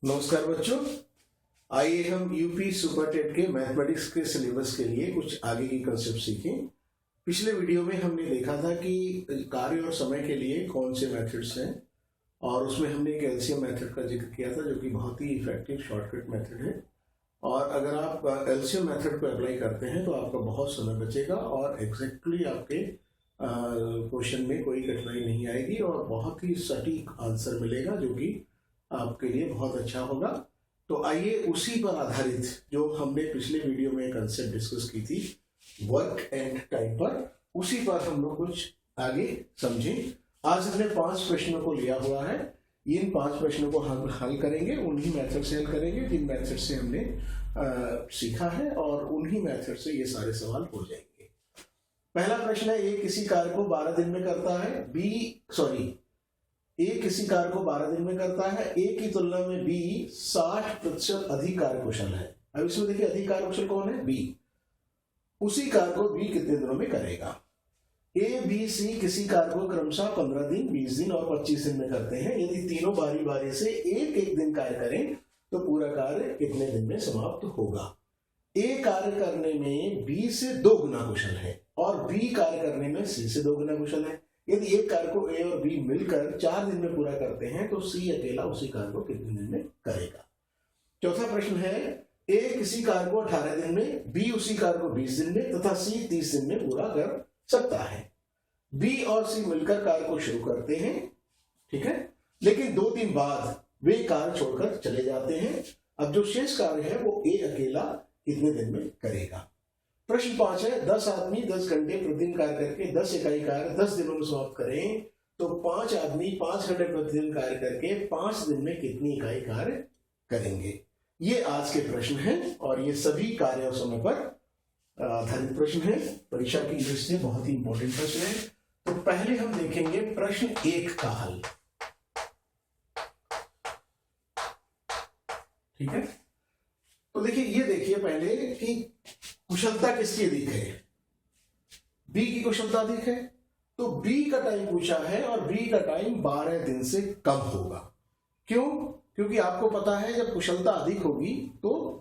नमस्कार बच्चों, आइए हम यूपी सुपर टेट के मैथमेटिक्स के सिलेबस के लिए कुछ आगे की कंसेप्ट सीखें। पिछले वीडियो में हमने देखा था कि कार्य और समय के लिए कौन से मेथड्स हैं और उसमें हमने एक एलसीएम मेथड का जिक्र किया था जो कि बहुत ही इफेक्टिव शॉर्टकट मेथड है। और अगर आप एलसीएम मेथड को अप्लाई करते हैं तो आपका बहुत समय बचेगा और एग्जैक्टली आपके क्वेश्चन में कोई कठिनाई नहीं आएगी और बहुत ही सटीक आंसर मिलेगा जो कि आपके लिए बहुत अच्छा होगा। तो आइए उसी पर आधारित जो हमने पिछले वीडियो में कंसेप्ट डिस्कस की थी वर्क एंड टाइम पर, उसी पर हम लोग कुछ आगे समझें। आज हमने 5 प्रश्नों को लिया हुआ है। इन 5 प्रश्नों को हम हल करेंगे, उन्हीं मेथड से हल करेंगे जिन मेथड से हमने सीखा है और उन्हीं मेथड से ये सारे सवाल हो जाएंगे। पहला प्रश्न है, ए किसी कार्य को 12 दिन में करता है, ए किसी कार्य को 12 दिन में करता है, ए की तुलना में बी 60% अधिक कार्यकुशल है। अब इसमें देखिए अधिक कार्यकुशल कौन है? बी। उसी कार्य को बी कितने दिनों में करेगा? ए बी सी किसी कार्य को क्रमशः 15 दिन, 20 दिन और 25 दिन में करते हैं। यदि तीनों बारी बारी से एक एक दिन कार्य करें तो पूरा कार्य कितने दिन में समाप्त होगा? ए कार्य करने में बी से 2 गुना कुशल है और बी कार्य करने में सी से 2 गुना कुशल है। यदि एक कार्य को ए और बी मिलकर 4 दिन में पूरा करते हैं तो सी अकेला उसी कार्य को कितने दिन में करेगा? चौथा प्रश्न है, ए किसी कार्य को 18 दिन में, बी उसी कार्य को 20 दिन में तथा सी 30 दिन में पूरा कर सकता है। बी और सी मिलकर कार्य को शुरू करते हैं, ठीक है, लेकिन 2 दिन बाद वे कार्य छोड़कर चले जाते हैं। अब जो शेष कार्य है वो ए अकेला कितने दिन में करेगा? प्रश्न 5 है, 10 आदमी 10 घंटे प्रतिदिन कार्य करके 10 इकाई कार्य 10 दिनों में समाप्त करें तो 5 आदमी 5 घंटे प्रतिदिन कार्य करके 5 दिन में कितनी इकाई कार्य करेंगे? ये आज के प्रश्न हैं और ये सभी कार्य और समय पर आधारित प्रश्न है। परीक्षा की दृष्टि से बहुत ही इंपॉर्टेंट प्रश्न है। तो पहले हम देखेंगे प्रश्न 1 का हल, ठीक है। तो देखिए, ये देखिए पहले कि कुशलता किसकी अधिक है? बी की कुशलता अधिक है, तो बी का टाइम पूछा है और बी का टाइम 12 दिन से कम होगा। क्यों? क्योंकि आपको पता है जब कुशलता अधिक होगी तो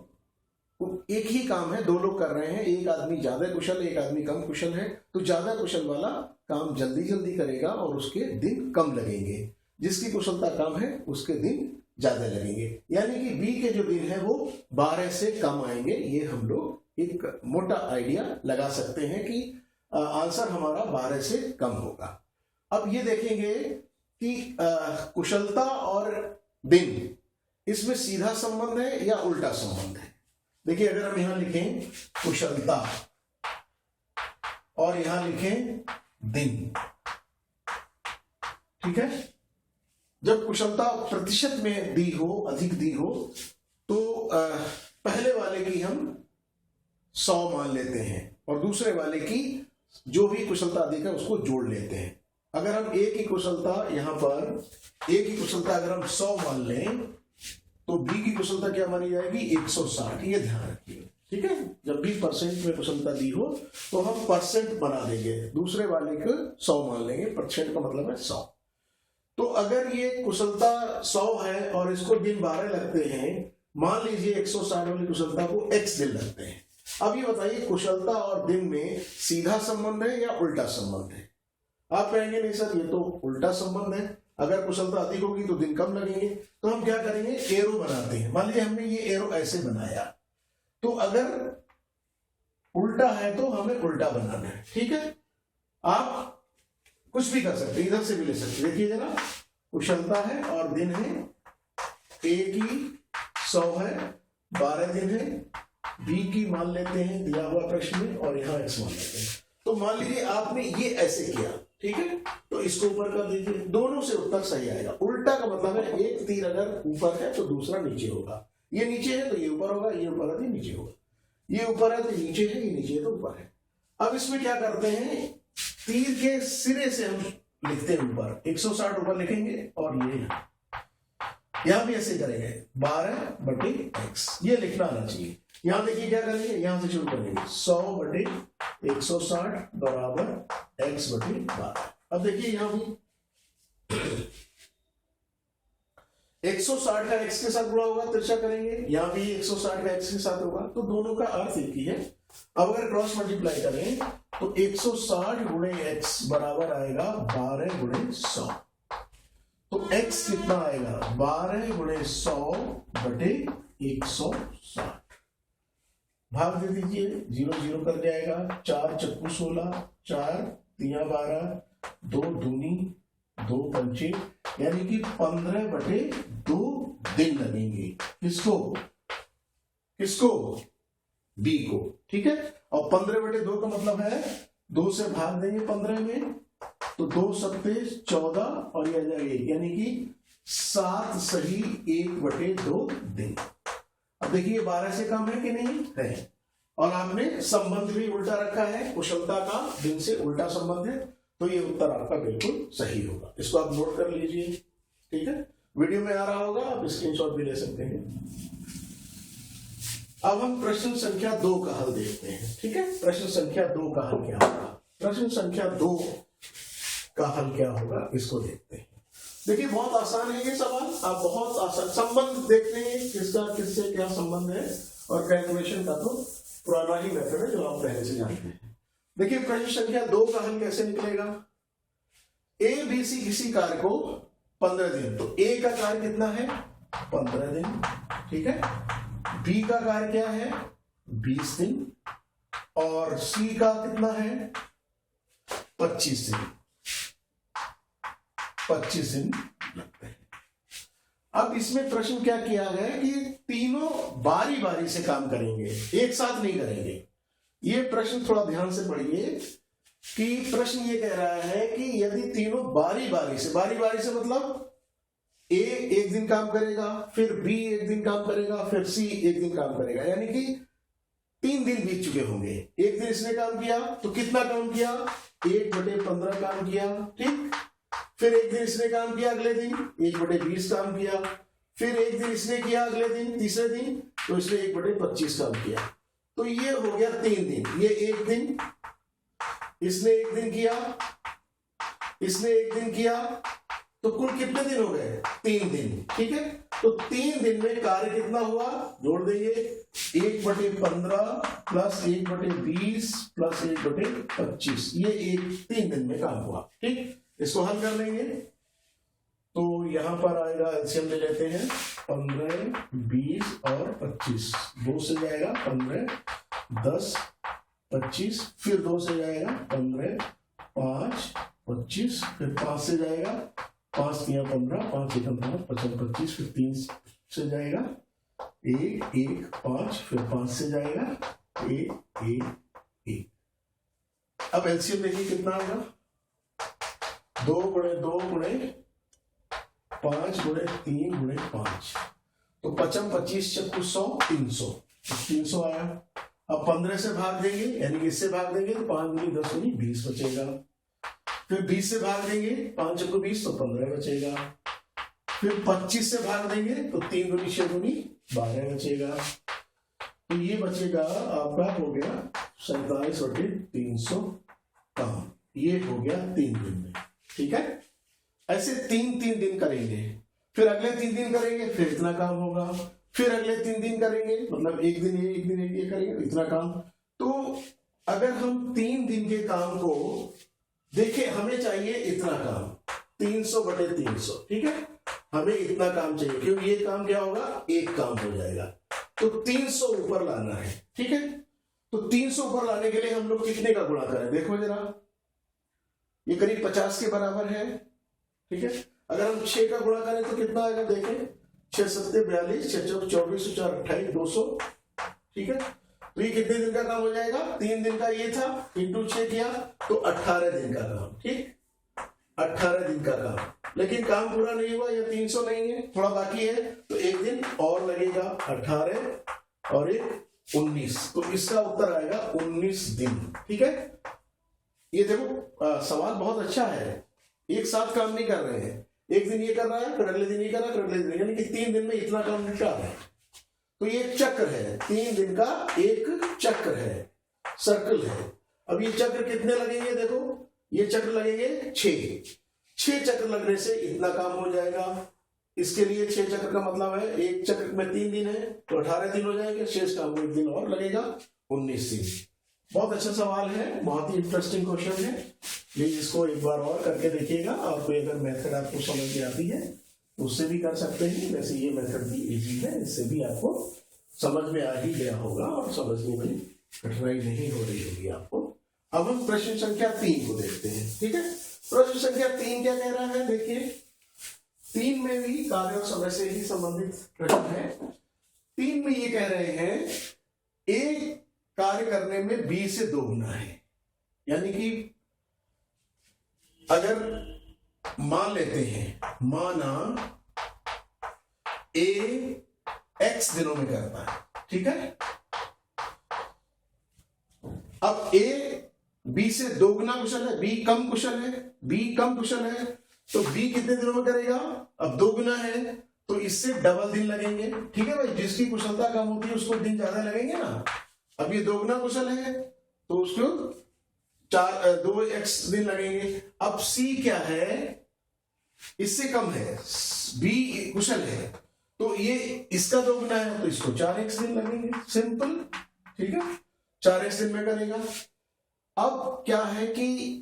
एक ही काम है, 2 लोग कर रहे हैं, एक आदमी ज्यादा कुशल एक आदमी कम कुशल है, तो ज्यादा कुशल वाला काम जल्दी जल्दी करेगा और उसके दिन कम लगेंगे। जिसकी कुशलता कम है उसके दिन ज्यादा लगेंगे, यानी कि बी के जो दिन है वो 12 से कम आएंगे। ये हम लोग एक मोटा आइडिया लगा सकते हैं कि आंसर हमारा 12 से कम होगा। अब ये देखेंगे कि कुशलता और दिन इसमें सीधा संबंध है या उल्टा संबंध है। देखिए, अगर हम यहां लिखें कुशलता और यहां लिखें दिन, ठीक है, जब कुशलता प्रतिशत में दी हो, अधिक दी हो, तो पहले वाले की हम 100 मान लेते हैं और दूसरे वाले की जो भी कुशलता अधिक है उसको जोड़ लेते हैं। अगर हम ए की कुशलता यहां पर ए की कुशलता अगर हम 100 मान लें तो बी की कुशलता क्या मानी जाएगी? 160। ये ध्यान रखिए, ठीक है। जब भी परसेंट में कुशलता दी हो तो हम परसेंट बना देंगे, दूसरे वाले को 100 मान लेंगे, परसेंट का मतलब है 100। तो अगर ये कुशलता 100 है और इसको दिन 12 लगते हैं, मान लीजिए 160 वाली कुशलता को x दिन लगते हैं। अब ये बताइए कुशलता और दिन में सीधा संबंध है या उल्टा संबंध है? आप कहेंगे नहीं सर ये तो उल्टा संबंध है, अगर कुशलता अधिक होगी तो दिन कम लगेंगे। तो हम क्या करेंगे, एरो बनाते हैं। मान लीजिए हमने ये एरो ऐसे बनाया, तो अगर उल्टा है तो हमें उल्टा बनाना है, ठीक है। आप कुछ भी कर सकते, इधर से भी ले सकते। देखिए जरा, कुशलता है और दिन है, ए की 100 है, 12 दिन है, बी की मान लेते हैं दिया हुआ प्रश्न में और यहां x मान लेते हैं। तो मान लीजिए आपने ये ऐसे किया, ठीक है, तो इसको ऊपर कर दीजिए, दोनों से उत्तर सही आएगा। उल्टा का मतलब है एक तीर अगर ऊपर है तो दूसरा नीचे होगा, ये नीचे है तो ये ऊपर होगा, ये ऊपर है तो नीचे होगा, ये ऊपर है तो नीचे है, ये नीचे है तो ऊपर है। अब इसमें क्या करते हैं, तीर के सिरे से हम लिखते हैं ऊपर, 160 ऊपर लिखेंगे और ये यहां भी ऐसे करेंगे 12/x, ये लिखना आना चाहिए। यहां देखिए क्या करेंगे, यहां से शुरू करेंगे 100/160 बराबर x/12। अब देखिए यहां भी 160 का x के साथ गुणा होगा, तिरछा करेंगे, यहां भी 160 का x के साथ होगा, तो दोनों का अर्थ एक ही है। अब अगर क्रॉस मल्टीप्लाई करें तो 160 गुणे x बराबर आएगा 12 गुणे 100। तो x कितना आएगा, 12 गुणे 100 बटे 160। भाग दे दीजिए, 0 0 कर जाएगा, 4 चक्कू 16, 4 3 12, 2 दूनी 2 पंचे, यानी कि 15 बटे 2 दिन लगेंगे। किसको किसको, बी को, ठीक है। और 15 बटे 2 का मतलब है 2 से भाग देंगे 15 में, तो 2 सत्ते 14 और ये आ जाएगा 1, यानी कि 7 सही 1 बटे 2 दिन। अब देखिए 12 से कम है कि नहीं है, और आपने संबंध भी उल्टा रखा है, कुशलता का दिन से उल्टा संबंध है, तो ये उत्तर आपका बिल्कुल सही होगा। इसको आप नोट कर लीजिए, ठीक है। वीडियो में आ रहा होगा, आप स्क्रीनशॉट भी ले सकते हैं। अब हम प्रश्न संख्या 2 का हल देखते हैं, ठीक है। प्रश्न संख्या 2 का हल क्या होगा, प्रश्न संख्या 2 का हल क्या होगा, इसको देखते हैं। देखिए बहुत आसान है ये सवाल, आप बहुत आसान संबंध देखते हैं, किसका किससे क्या संबंध है, और कैलकुलेशन का तो पुराना ही मेथड है जो आप पहले से जानते हैं। देखिए प्रश्न संख्या 2 का हल कैसे निकलेगा। ए बी सी किसी कार्य को 15 दिन, तो ए का कार्य कितना है 15 दिन, ठीक है। बी का कार्य क्या है 20 दिन, और सी का कितना है 25 दिन, 25 दिन लगते हैं। अब इसमें प्रश्न क्या किया गया है कि तीनों बारी बारी से काम करेंगे, एक साथ नहीं करेंगे। ये प्रश्न थोड़ा ध्यान से पढ़िए कि प्रश्न ये कह रहा है कि यदि तीनों बारी बारी से मतलब ए एक दिन काम करेगा, फिर बी एक दिन काम करेगा, फिर सी एक दिन काम करेगा, यानी कि 3 दिन बीत चुके होंगे। एक दिन इसने काम किया तो कितना काम किया 1/15 काम किया, ठीक। फिर एक दिन इसने काम किया, अगले दिन 1/20 काम किया, फिर एक दिन इसने किया, अगले दिन तीसरे दिन तो इसने 1/25 काम किया। तो ये हो गया 3 दिन, ये एक दिन, इसने एक दिन किया, इसने एक दिन किया, तो कुल कितने दिन हो गए 3 दिन, ठीक है। तो 3 दिन में कार्य कितना हुआ, जोड़ देंगे 1/15 प्लस 1/20 प्लस 1/25, ये 3 दिन में काम हुआ, ठीक। इसको हल कर लेंगे तो यहां पर आएगा, एलसीएम ले लेते हैं, 15 20 और 25, 2 से जाएगा 15 10 25, फिर 2 से जाएगा 15 5 25, फिर 5 से जाएगा 5 3 15, 5 1 5 5 25, फिर 3 से जाएगा 1 1 5, फिर 5 से जाएगा 1 1 1। अब एलसीएम देखिए कितना आएगा, 2 गुणे 2 गुणे 5 गुणे 3 गुणे 5, तो 55 25 चक्कू 100 300, 300 आया। अब 15 से भाग देंगे, यानी कि इससे भाग देंगे तो 5 गुनी 10 गुनी 20 बचेगा। फिर 20 से भाग देंगे, 5 चक्कू 20 तो 15 बचेगा। फिर 25 से भाग देंगे तो 3 गुनी 6 गुनी 12 बचेगा। तो ये बचेगा आपका हो गया 47/300 काम, ये हो गया 3 दिन में, ठीक है। ऐसे 3 दिन करेंगे, फिर अगले 3 दिन करेंगे, फिर इतना काम होगा, फिर अगले 3 दिन करेंगे, मतलब एक दिन ये करेंगे, इतना काम। तो अगर हम 3 दिन के काम को देखें, हमें चाहिए इतना काम 300/300, ठीक है। हमें इतना काम चाहिए क्योंकि ये काम क्या होगा, एक काम हो जाएगा, तो 300 ऊपर लाना है, ठीक है। तो 300 ऊपर लाने के लिए हम लोग कितने का गुणा करें, देखो जरा, ये करीब 50 के बराबर है, ठीक है। अगर हम 6 का गुणा करें तो कितना आएगा, देखें 6 7 42, 6 4 24, 4 28 200, ठीक है। तो ये कितने दिन का काम हो जाएगा, 3 दिन का ये था, इंटू 6 किया तो 18 दिन का काम, ठीक, 18 दिन का काम। लेकिन काम पूरा नहीं हुआ, ये 300 नहीं है, थोड़ा बाकी है, तो एक दिन और लगेगा, 18 और 1 19, तो इसका उत्तर आएगा 19 दिन, ठीक है। ये देखो सवाल बहुत अच्छा है, एक साथ काम नहीं कर रहे हैं, एक दिन ये कर रहा है, फिर अगले दिन ये कर रहा है, फिर अगले दिन, यानी कि 3 दिन में इतना काम निपटा रहा है। तो ये एक चक्र है, 3 दिन का एक चक्र है, सर्कल है। अब ये चक्र कितने लगेंगे, देखो ये चक्र लगेंगे 6 चक्र लगने से इतना काम हो जाएगा, इसके लिए 6 चक्र का मतलब है एक चक्र में 3 दिन है तो 18 दिन हो जाएंगे, शेष का 1 दिन और लगेगा, 19 दिन। बहुत अच्छा सवाल है, बहुत ही इंटरेस्टिंग क्वेश्चन है। प्लीज इसको एक बार और करके देखिएगा, और कोई अगर मेथड आपको समझ में आती है तो उससे भी कर सकते हैं। वैसे ये मेथड भी इजी है, इससे भी आपको समझ में आ ही गया होगा और समझने में कठिनाई नहीं हो रही होगी आपको। अब हम प्रश्न संख्या 3 को देखते हैं। ठीक है, प्रश्न संख्या 3 क्या कह रहा है, देखिए 3 में भी कार्य और समय से ही संबंधित प्रश्न है। 3 में ये कह रहे हैं ए कार्य करने में बी से 2 गुना है, यानी कि अगर मान लेते हैं, माना ए x दिनों में करता है, ठीक है। अब ए बी से 2 गुना कुशल है, बी कम कुशल है, तो बी कितने दिनों में करेगा, अब 2 गुना है तो इससे डबल दिन लगेंगे। ठीक है भाई, जिसकी कुशलता कम होती है उसको दिन ज्यादा लगेंगे ना। अब ये 2 गुना कुशल है तो उसको 2x दिन लगेंगे। अब सी क्या है, इससे कम है, बी कुशल है तो ये इसका 2 गुना है तो इसको 4x दिन लगेंगे, सिंपल। ठीक है, 4x दिन में करेगा। अब क्या है कि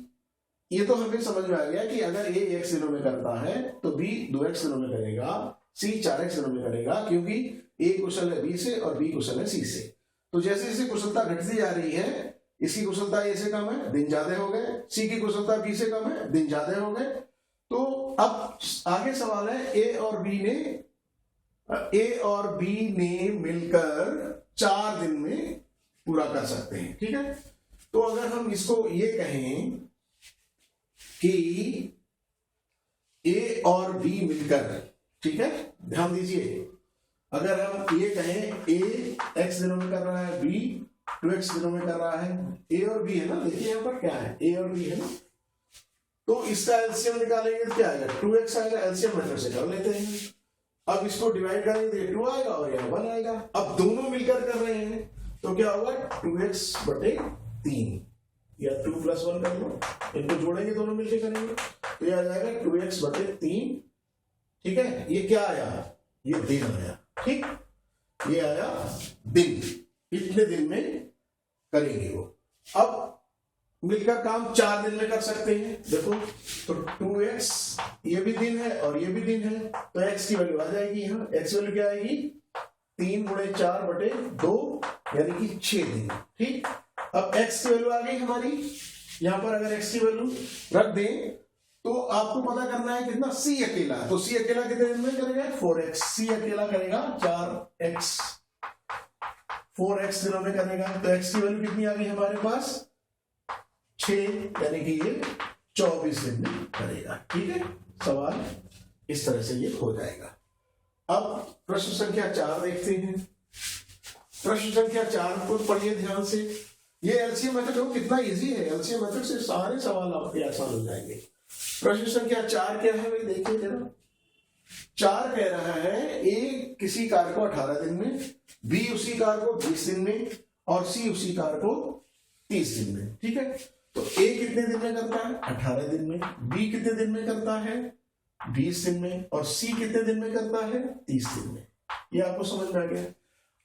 ये तो हमें समझ में आ गया कि अगर ए x दिनों में करता है तो बी 2x दिनों में करेगा, सी 4x दिनों में करेगा, क्योंकि ए कुशल है बी से और बी कुशल है सी से। तो जैसे जैसे कुशलता घटती जा रही है, इसकी कुशलता ए से कम है, दिन ज्यादा हो गए, सी की कुशलता बी से कम है, दिन ज्यादा हो गए। तो अब आगे सवाल है ए और बी ने मिलकर 4 दिन में पूरा कर सकते हैं। ठीक है, तो अगर हम इसको ये कहें कि ए और बी मिलकर, ठीक है, ध्यान दीजिए, अगर हम ये कहें ए x दिनों में कर रहा है, बी 2x दिनों में कर रहा है, ए और बी है ना, देखिए यहां पर क्या है, ए और बी है ना, तो इसका एलसीएम निकालेंगे तो क्या आएगा, 2x आएगा। एलसीएम मेथड से कर लेते हैं। अब इसको डिवाइड करेंगे तो ये 2 आएगा और यहाँ 1 आएगा। अब दोनों मिलकर कर रहे हैं तो क्या होगा, 2x/3 या 2 + 1 कर लो, इनको जोड़ेंगे दोनों मिलकर करेंगे तो ये आ जाएगा 2x/3। ठीक है, ये क्या आया, ये दिन आया। ठीक, ये आया दिन, इतने दिन में करेंगे वो। अब मिलकर काम 4 दिन में कर सकते हैं। देखो तो 2x, ये भी दिन है और ये भी दिन है, तो x की वैल्यू आ जाएगी यहाँ। x वैल्यू क्या आएगी, 3 × 4/2 यानी कि 6 दिन। ठीक, अब x की वैल्यू आ गई हमारी यहाँ पर। अगर x की वैल्यू रख दें तो आपको पता करना है कितना, c अकेला, तो c अकेला कितने दिन में करेगा, 4x। c अकेला करेगा 4x, 4x दिनों में करेगा, तो x की वैल्यू कितनी आ गई हमारे पास, 6, यानी कि ये 24 दिन में करेगा। ठीक है, सवाल इस तरह से ये हो जाएगा। अब प्रश्न संख्या 4 देखते हैं। प्रश्न संख्या 4 को पढ़िए ध्यान से। ये एलसीएम मेथड हो, कितना इजी है, एलसीएम मेथड से सारे सवाल आपके आसान हो जाएंगे। प्रश्न संख्या 4 क्या है भाई, देखिए जरा। 4 कह रहा है ए किसी कार्य को 18 दिन में, बी उसी कार्य को 20 दिन में और सी उसी कार्य को 30 दिन में। ठीक है, तो ए कितने दिन में करता है, 18 दिन में, बी कितने दिन में करता है, 20 दिन में, और सी कितने दिन में करता है, 30 दिन में। ये आपको समझ में आ गया।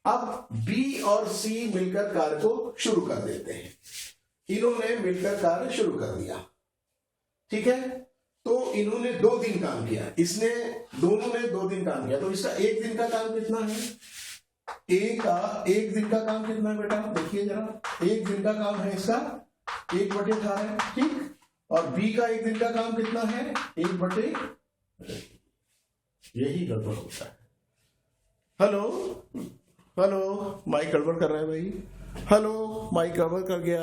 अब बी और सी मिलकर कार्य को शुरू कर देते हैं। इन्होंने मिलकर कार्य शुरू कर दिया। ठीक है, तो इन्होंने 2 दिन काम किया, इसने दोनों ने 2 दिन काम किया, तो इसका 1 दिन का काम कितना है, ए का 1 दिन का काम कितना है बेटा, देखिए जरा। 1 दिन का काम है इसका 1/18। ठीक, और बी का 1 दिन का काम कितना है, 1/, यही गड़बड़ होता है। हेलो, माइक गड़बड़ कर रहा है भाई, हेलो, माइक गड़बड़ कर गया।